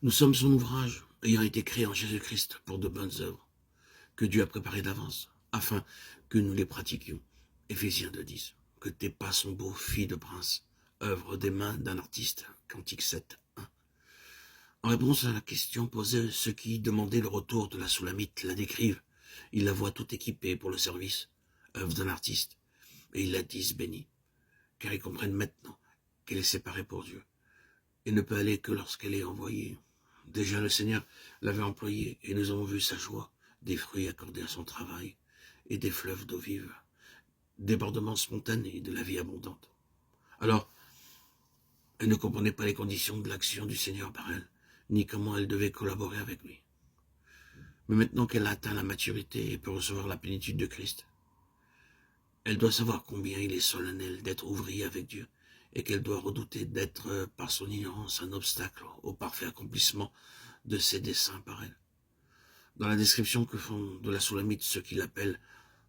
Nous sommes son ouvrage, ayant été créé en Jésus-Christ pour de bonnes œuvres, que Dieu a préparées d'avance, afin que nous les pratiquions. Éphésiens 2:10. Que tes pas sont beaux, fille de prince, œuvre des mains d'un artiste. Cantique 7:1. En réponse à la question posée, ceux qui demandaient le retour de la Soulamite la décrivent. Ils la voient toute équipée pour le service, œuvre d'un artiste, et ils la disent bénie, car ils comprennent maintenant qu'elle est séparée pour Dieu, et ne peut aller que lorsqu'elle est envoyée. Déjà le Seigneur l'avait employée, et nous avons vu sa joie, des fruits accordés à son travail, et des fleuves d'eau vive, débordements spontanés de la vie abondante. Alors, elle ne comprenait pas les conditions de l'action du Seigneur par elle, ni comment elle devait collaborer avec lui. Mais maintenant qu'elle a atteint la maturité et peut recevoir la plénitude de Christ, elle doit savoir combien il est solennel d'être ouvrier avec Dieu, et qu'elle doit redouter d'être, par son ignorance, un obstacle au parfait accomplissement de ses desseins par elle. Dans la description que font de la Soulamite ceux qui l'appellent,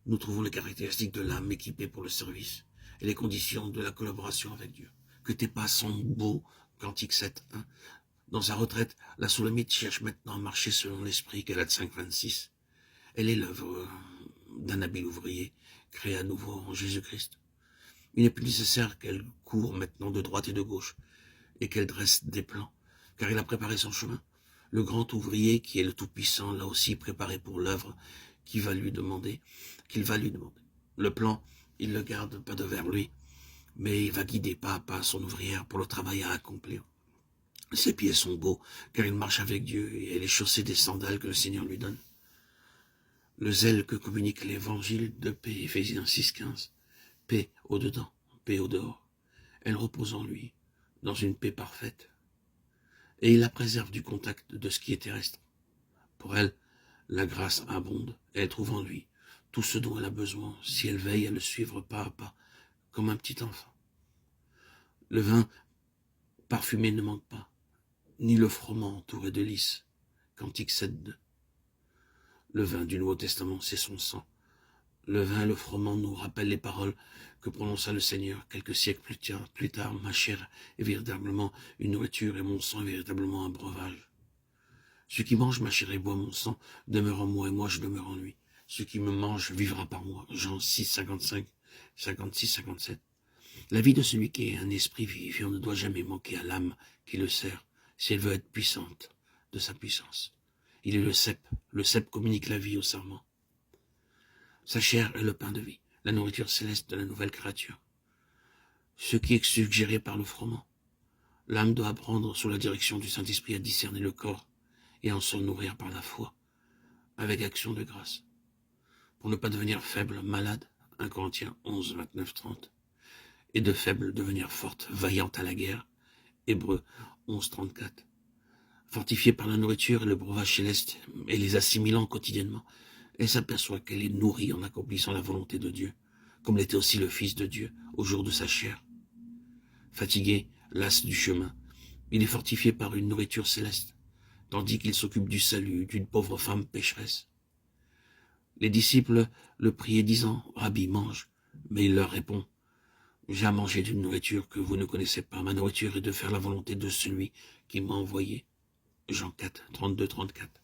nous trouvons les caractéristiques de l'âme équipée pour le service et les conditions de la collaboration avec Dieu. Que tes pas sont beaux, Cantique 7:1. Dans sa retraite, la Soulamite cherche maintenant à marcher selon l'esprit, Galates 5:26. Elle est l'œuvre d'un habile ouvrier, créé à nouveau en Jésus-Christ. Il n'est plus nécessaire qu'elle court maintenant de droite et de gauche, et qu'elle dresse des plans, car il a préparé son chemin. Le grand ouvrier, qui est le Tout-Puissant, l'a aussi préparé pour l'œuvre qu'il va lui demander. Le plan, il le garde pas devers lui, mais il va guider pas à pas son ouvrière pour le travail à accomplir. Ses pieds sont beaux, car il marche avec Dieu, et elle est chaussée des sandales que le Seigneur lui donne. Le zèle que communique l'évangile de paix, Éphésiens 6:15. Paix au-dedans, paix au-dehors. Elle repose en lui, dans une paix parfaite. Et il la préserve du contact de ce qui est terrestre. Pour elle, la grâce abonde, et elle trouve en lui tout ce dont elle a besoin, si elle veille à le suivre pas à pas, comme un petit enfant. Le vin parfumé ne manque pas, ni le froment entouré de lys. Cantique 7:2. Le vin du Nouveau Testament, c'est son sang. Le vin et le froment nous rappellent les paroles que prononça le Seigneur quelques siècles plus tard. Ma chair est véritablement une nourriture et mon sang est véritablement un breuvage. Celui qui mange ma chair et boit mon sang demeure en moi et moi je demeure en lui. Celui qui me mange vivra par moi. Jean 6:55, 56, 57. La vie de celui qui est un esprit vivifiant ne doit jamais manquer à l'âme qui le sert, si elle veut être puissante de sa puissance. Il est le cep. Le cep communique la vie au serment. Sa chair est le pain de vie, la nourriture céleste de la nouvelle créature. Ce qui est suggéré par le froment. L'âme doit apprendre sous la direction du Saint-Esprit à discerner le corps et en s'en nourrir par la foi, avec action de grâce, pour ne pas devenir faible, malade, 1 Corinthiens 11, 29, 30, et de faible devenir forte, vaillante à la guerre, Hébreux 11, 34. Fortifiée par la nourriture et le breuvage céleste, et les assimilant quotidiennement, elle s'aperçoit qu'elle est nourrie en accomplissant la volonté de Dieu, comme l'était aussi le Fils de Dieu au jour de sa chair. Fatigué, las du chemin, il est fortifié par une nourriture céleste, tandis qu'il s'occupe du salut d'une pauvre femme pécheresse. Les disciples le priaient disant, « Rabbi, mange », mais il leur répond, « J'ai à manger d'une nourriture que vous ne connaissez pas. Ma nourriture est de faire la volonté de celui qui m'a envoyé. » Jean 4, 32, 34.